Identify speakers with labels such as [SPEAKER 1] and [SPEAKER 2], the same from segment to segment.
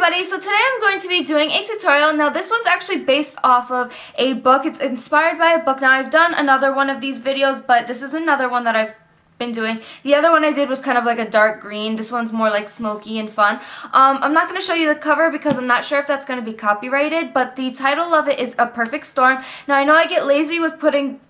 [SPEAKER 1] everybody, so today I'm going to be doing a tutorial. Now this one's actually based off of a book. It's inspired by a book. Now I've done another one of these videos, but this is another one that I've been doing. The other one I did was kind of like a dark green. This one's more like smoky and fun. I'm not going to show you the cover because I'm not sure if that's going to be copyrighted, but the title of it is A Perfect Storm. Now I know I get lazy with putting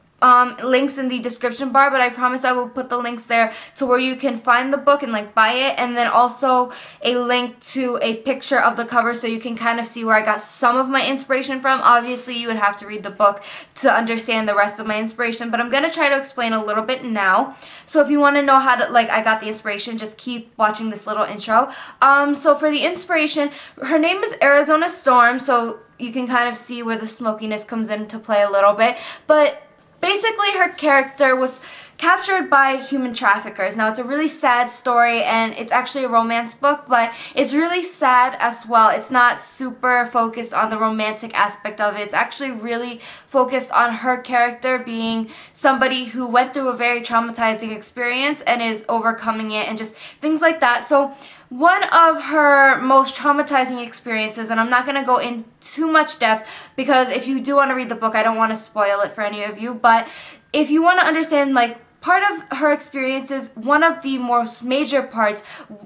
[SPEAKER 1] links in the description bar, but I promise I will put the links there to where you can find the book and like buy it, and then also a link to a picture of the cover so you can kind of see where I got some of my inspiration from. Obviously you would have to read the book to understand the rest of my inspiration, but I'm going to try to explain a little bit now. So if you want to know how to, like, I got the inspiration, just keep watching this little intro. So for the inspiration, her name is Arizona Storm, so you can kind of see where the smokiness comes into play a little bit, but basically, her character was captured by human traffickers. Now, it's a really sad story, and it's actually a romance book, but it's really sad as well. It's not super focused on the romantic aspect of it. It's actually really focused on her character being somebody who went through a very traumatizing experience and is overcoming it and just things like that. So one of her most traumatizing experiences, and I'm not going to go in too much depth because if you do want to read the book, I don't want to spoil it for any of you, but if you want to understand, like, part of her experiences, one of the most major parts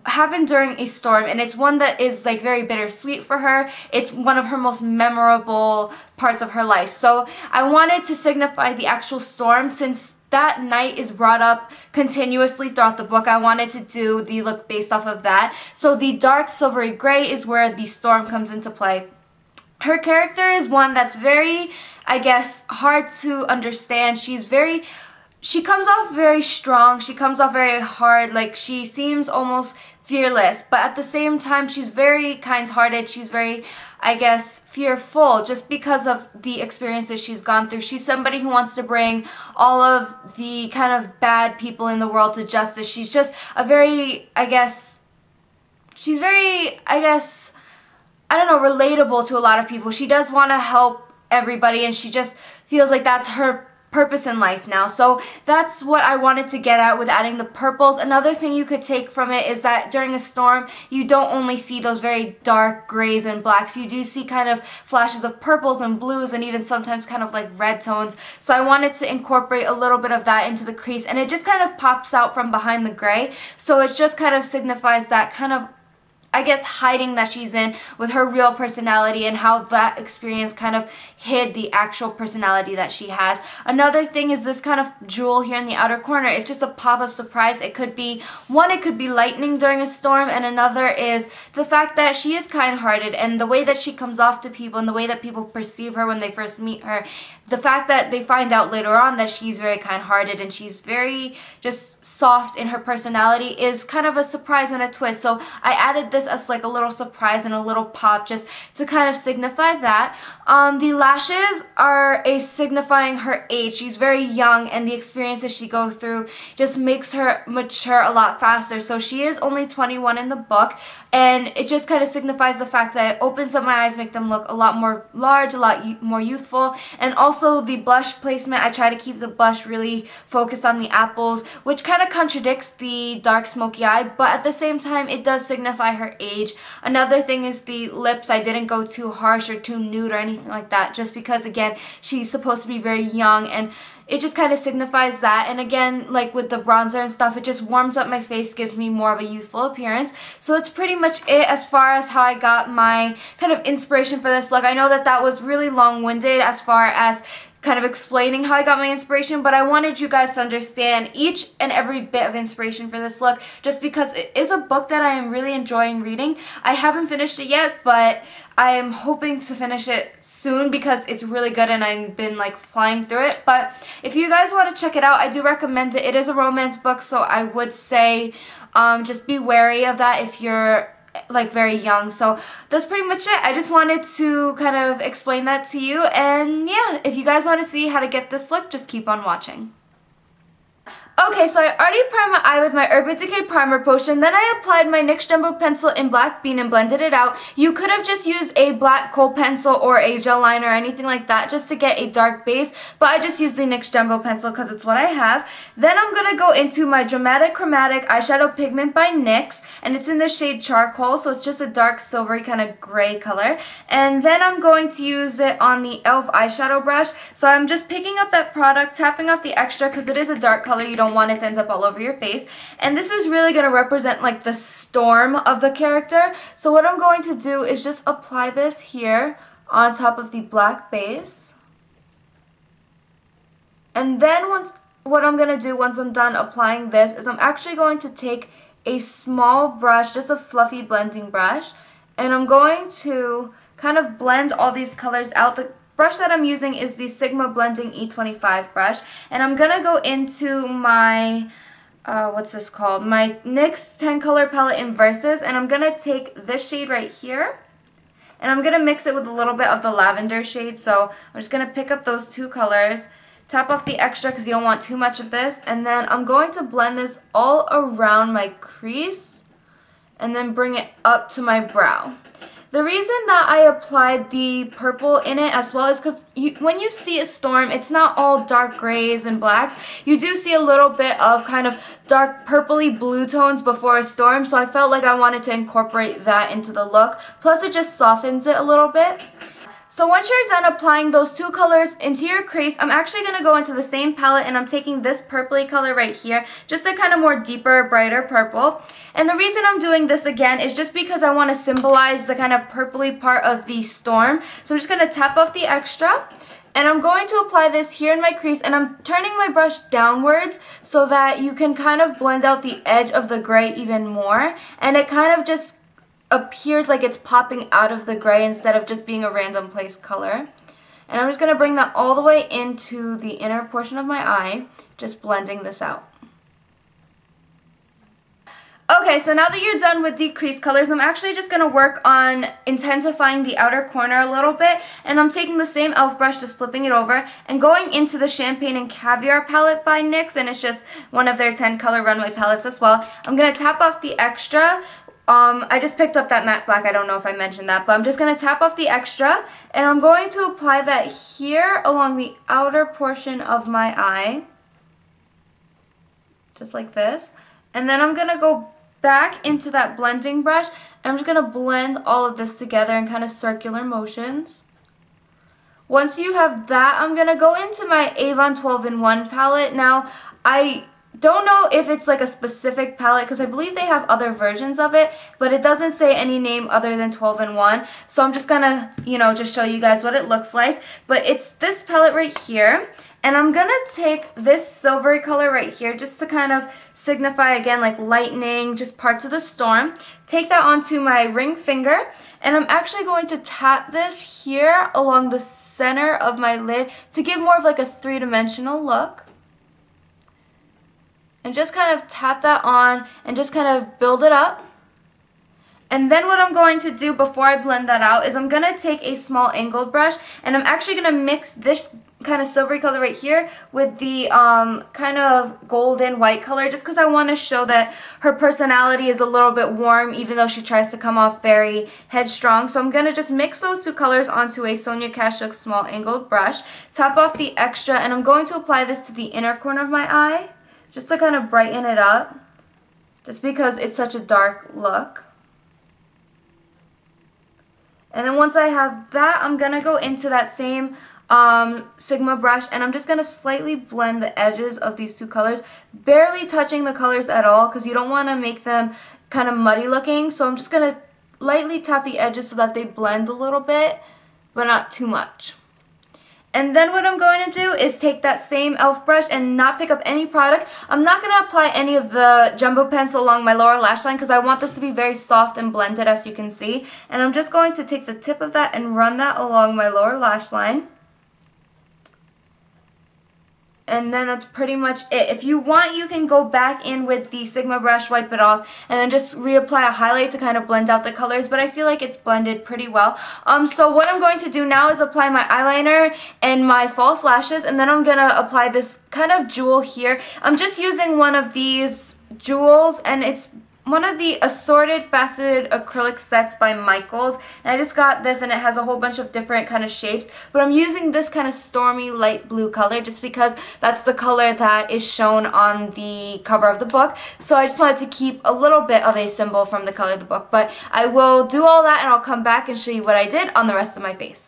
[SPEAKER 1] happened during a storm, and it's one that is like very bittersweet for her. It's one of her most memorable parts of her life. So I wanted to signify the actual storm, since that night is brought up continuously throughout the book. I wanted to do the look based off of that. So the dark silvery gray is where the storm comes into play. Her character is one that's very, I guess, hard to understand. She comes off very strong. She comes off very hard. Like, she seems almost fearless, but at the same time she's very kind-hearted. She's very, I guess, fearful just because of the experiences she's gone through. She's somebody who wants to bring all of the kind of bad people in the world to justice. She's just a very, I don't know, relatable to a lot of people. She does want to help everybody, and she just feels like that's her purpose in life now. So that's what I wanted to get at with adding the purples. Another thing you could take from it is that during a storm, you don't only see those very dark grays and blacks. You do see kind of flashes of purples and blues, and even sometimes kind of like red tones. So I wanted to incorporate a little bit of that into the crease, and it just kind of pops out from behind the gray. So it just kind of signifies that kind of, I guess, hiding that she's in with her real personality, and how that experience kind of hid the actual personality that she has. Another thing is this kind of jewel here in the outer corner. It's just a pop of surprise. It could be, one, it could be lightning during a storm, and another is the fact that she is kind-hearted, and the way that she comes off to people and the way that people perceive her when they first meet her. The fact that they find out later on that she's very kind-hearted and she's very just soft in her personality is kind of a surprise and a twist. So I added this as like a little surprise and a little pop just to kind of signify that. The lashes are signifying her age. She's very young, and the experiences she goes through just makes her mature a lot faster. So she is only 21 in the book, and it just kind of signifies the fact that it opens up my eyes, make them look a lot more large, a lot more youthful. And also the blush placement, I try to keep the blush really focused on the apples, which kind of contradicts the dark smoky eye, but at the same time it does signify her age. Another thing is the lips. I didn't go too harsh or too nude or anything like that, just because, again, she's supposed to be very young, and it just kind of signifies that. And again, like with the bronzer and stuff, it just warms up my face, gives me more of a youthful appearance. So that's pretty much it as far as how I got my kind of inspiration for this look. I know that that was really long-winded as far as kind of explaining how I got my inspiration, but I wanted you guys to understand each and every bit of inspiration for this look, just because it is a book that I am really enjoying reading. I haven't finished it yet, but I am hoping to finish it soon because it's really good and I've been like flying through it. But if you guys want to check it out, I do recommend it. It is a romance book, so I would say just be wary of that if you're like very young. So that's pretty much it. I just wanted to kind of explain that to you, and yeah, if you guys want to see how to get this look, just keep on watching. Okay, so I already primed my eye with my Urban Decay Primer Potion. Then I applied my NYX Jumbo Pencil in Black Bean and blended it out. You could have just used a black kohl pencil or a gel liner or anything like that just to get a dark base. But I just used the NYX Jumbo Pencil because it's what I have. Then I'm going to go into my Dramatic Chromatic Eyeshadow Pigment by NYX. And it's in the shade Charcoal, so it's just a dark silvery kind of gray color. And then I'm going to use it on the e.l.f. eyeshadow brush. So I'm just picking up that product, tapping off the extra because it is a dark color. You don't want it to end up all over your face. And this is really going to represent like the storm of the character. So what I'm going to do is just apply this here on top of the black base. And then what I'm going to do once I'm done applying this is I'm actually going to take a small brush, just a fluffy blending brush, and I'm going to kind of blend all these colors out. The brush that I'm using is the Sigma Blending E25 brush, and I'm gonna go into my what's this called? My NYX 10 color palette in Versus, and I'm gonna take this shade right here, and I'm gonna mix it with a little bit of the lavender shade. So I'm just gonna pick up those two colors, tap off the extra because you don't want too much of this, and then I'm going to blend this all around my crease and then bring it up to my brow. The reason that I applied the purple in it as well is because when you see a storm, it's not all dark grays and blacks. You do see a little bit of kind of dark purpley blue tones before a storm, so I felt like I wanted to incorporate that into the look. Plus it just softens it a little bit. So once you're done applying those two colors into your crease, I'm actually going to go into the same palette and I'm taking this purpley color right here, just a kind of more deeper, brighter purple. And the reason I'm doing this again is just because I want to symbolize the kind of purpley part of the storm. So I'm just going to tap off the extra. And I'm going to apply this here in my crease, and I'm turning my brush downwards so that you can kind of blend out the edge of the gray even more. And it kind of just appears like it's popping out of the gray instead of just being a random place color. And I'm just going to bring that all the way into the inner portion of my eye, just blending this out. Okay, so now that you're done with the crease colors, I'm actually just going to work on intensifying the outer corner a little bit. And I'm taking the same e.l.f. brush, just flipping it over, and going into the Champagne and Caviar palette by NYX. And it's just one of their 10 color runway palettes as well. I'm going to tap off the extra. I just picked up that matte black. I don't know if I mentioned that, but I'm just going to tap off the extra, and I'm going to apply that here along the outer portion of my eye, just like this. And then I'm going to go back into that blending brush, and I'm just going to blend all of this together in kind of circular motions. Once you have that, I'm going to go into my Avon 12-in-1 palette. Now, I don't know if it's like a specific palette because I believe they have other versions of it, but it doesn't say any name other than 12-in-1. So I'm just gonna, just show you guys what it looks like. But it's this palette right here, and I'm gonna take this silvery color right here just to kind of signify again like lightning, just parts of the storm. Take that onto my ring finger, and I'm actually going to tap this here along the center of my lid to give more of like a three-dimensional look. And just kind of tap that on and just kind of build it up. And then what I'm going to do before I blend that out is I'm going to take a small angled brush, and I'm actually going to mix this kind of silvery color right here with the kind of golden white color, just because I want to show that her personality is a little bit warm even though she tries to come off very headstrong. So I'm going to just mix those two colors onto a Sonia Kashuk small angled brush, tap off the extra, and I'm going to apply this to the inner corner of my eye, just to kind of brighten it up, just because it's such a dark look. And then once I have that, I'm going to go into that same Sigma brush, and I'm just going to slightly blend the edges of these two colors, barely touching the colors at all because you don't want to make them kind of muddy looking. So I'm just going to lightly tap the edges so that they blend a little bit, but not too much. And then what I'm going to do is take that same e.l.f. brush and not pick up any product. I'm not going to apply any of the Jumbo Pencil along my lower lash line because I want this to be very soft and blended, as you can see. And I'm just going to take the tip of that and run that along my lower lash line. And then that's pretty much it. If you want, you can go back in with the Sigma brush, wipe it off, and then just reapply a highlight to kind of blend out the colors, but I feel like it's blended pretty well. So what I'm going to do now is apply my eyeliner and my false lashes, and then I'm going to apply this kind of jewel here. I'm just using one of these jewels, and it's one of the assorted faceted acrylic sets by Michaels, and I just got this, and it has a whole bunch of different kind of shapes, but I'm using this kind of stormy light blue color just because that's the color that is shown on the cover of the book. So I just wanted to keep a little bit of a symbol from the color of the book, but I will do all that and I'll come back and show you what I did on the rest of my face.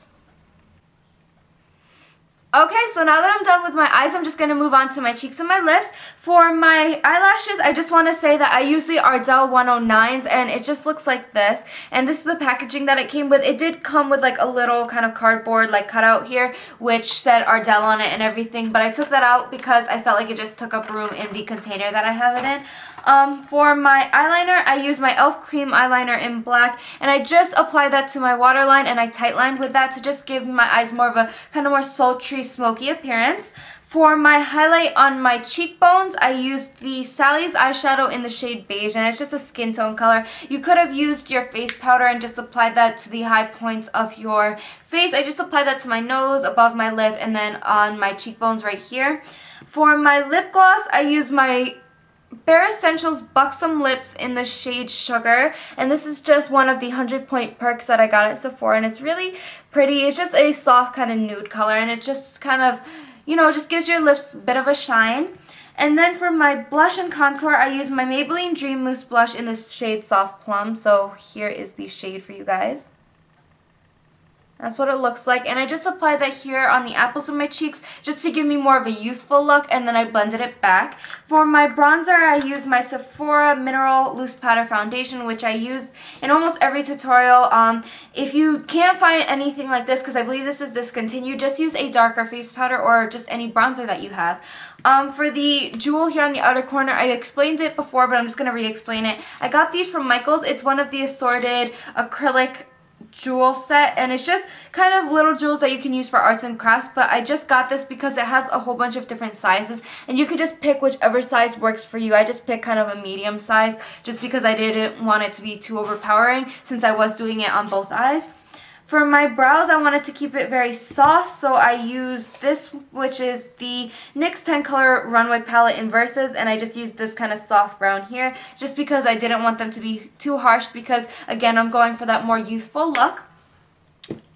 [SPEAKER 1] Okay, so now that I'm done with my eyes, I'm just going to move on to my cheeks and my lips. For my eyelashes, I just want to say that I use the Ardell 109s, and it just looks like this. And this is the packaging that it came with. It did come with like a little kind of cardboard like cutout here, which said Ardell on it and everything, but I took that out because I felt like it just took up room in the container that I have it in. For my eyeliner, I use my e.l.f. cream eyeliner in black, and I just applied that to my waterline, and I tightlined with that to just give my eyes more of a kind of more sultry, smoky appearance. For my highlight on my cheekbones, I used the Sally's eyeshadow in the shade beige, and it's just a skin tone color. You could have used your face powder and just applied that to the high points of your face. I just applied that to my nose, above my lip, and then on my cheekbones right here. For my lip gloss, I used my Bare Essentials Buxom Lips in the shade Sugar, and this is just one of the 100-point perks that I got at Sephora, and it's really pretty. It's just a soft kind of nude color, and it just kind of, you know, just gives your lips a bit of a shine. And then for my blush and contour, I use my Maybelline Dream Mousse blush in the shade Soft Plum, so here is the shade for you guys. That's what it looks like, and I just applied that here on the apples of my cheeks just to give me more of a youthful look, and then I blended it back. For my bronzer, I used my Sephora Mineral Loose Powder Foundation, which I used in almost every tutorial. If you can't find anything like this, because I believe this is discontinued, just use a darker face powder or just any bronzer that you have. For the jewel here on the outer corner, I explained it before, but I'm just going to re-explain it. I got these from Michaels. It's one of the assorted acrylic jewel set, and it's just kind of little jewels that you can use for arts and crafts, but I just got this because it has a whole bunch of different sizes, and you can just pick whichever size works for you. I just picked kind of a medium size just because I didn't want it to be too overpowering since I was doing it on both eyes. For my brows, I wanted to keep it very soft, so I used this, which is the NYX 10 Color Runway Palette in Versus, and I just used this kind of soft brown here, just because I didn't want them to be too harsh, because, again, I'm going for that more youthful look.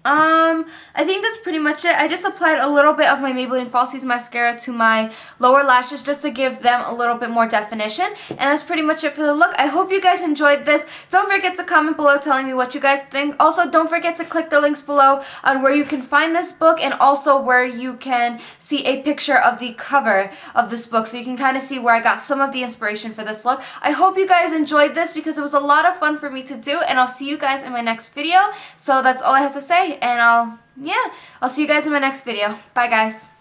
[SPEAKER 1] I think that's pretty much it. I just applied a little bit of my Maybelline Falsies mascara to my lower lashes just to give them a little bit more definition. And that's pretty much it for the look. I hope you guys enjoyed this. Don't forget to comment below telling me what you guys think. Also, don't forget to click the links below on where you can find this book and also where you can see a picture of the cover of this book, so you can kind of see where I got some of the inspiration for this look. I hope you guys enjoyed this because it was a lot of fun for me to do, and I'll see you guys in my next video. So that's all I have to say, and I'll see you guys in my next video. Bye, guys.